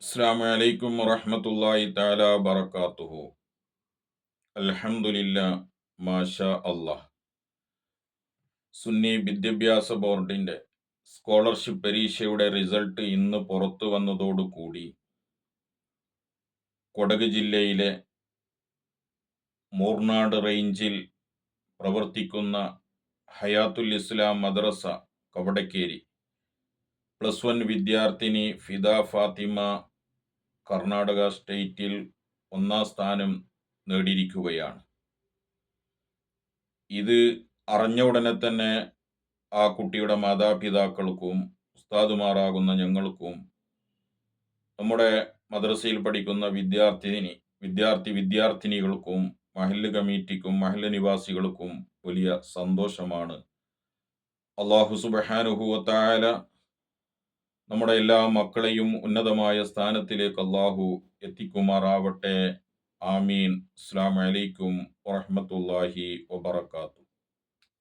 അസ്സലാമു അലൈക്കും വറഹ്മത്തുള്ളാഹി തആല ബറകാതുഹു. അൽഹംദുലില്ലാ മാഷാ അല്ലാഹ്. സുന്നി വിദ്യാഭ്യാസ ബോർഡിന്റെ സ്കോളർഷിപ്പ് പരീക്ഷയുടെ റിസൾട്ട് ഇന്ന് പുറത്തു വന്നതോടുകൂടി കൊടക് ജില്ലയിലെ മൂർനാട് റേഞ്ചിൽ പ്രവർത്തിക്കുന്ന ഹയാത്തുൽ ഇസ്ലാം മദ്രസ കവടക്കേരി +1 വിദ്യാർത്ഥിനി ഫിദ ഫാത്തിമ കർണാടക സ്റ്റേറ്റിൽ ഒന്നാം സ്ഥാനം നേടിയിരിക്കുകയാണ്. ഇത് അറിഞ്ഞ ഉടനെ തന്നെ ആ കുട്ടിയുടെ മാതാപിതാക്കൾക്കും ഉസ്താദുമാരാകുന്ന ഞങ്ങൾക്കും നമ്മുടെ മദ്രസയിൽ പഠിക്കുന്ന വിദ്യാർത്ഥിനികൾക്കും മഹല്ല് കമ്മിറ്റിക്കും മഹല്ല് നിവാസികൾക്കും വലിയ സന്തോഷമാണ്. അല്ലാഹു സുബ്ഹാനഹു വ തആല നമ്മുടെ എല്ലാ മക്കളെയും ഉന്നതമായ സ്ഥാനത്തിലേക്ക് അല്ലാഹു എത്തിക്കുമാറാവട്ടെ. ആമീൻ. അസ്സലാമു അലൈക്കും വറഹ്മത്തുള്ളാഹി വബറകാതുഹു.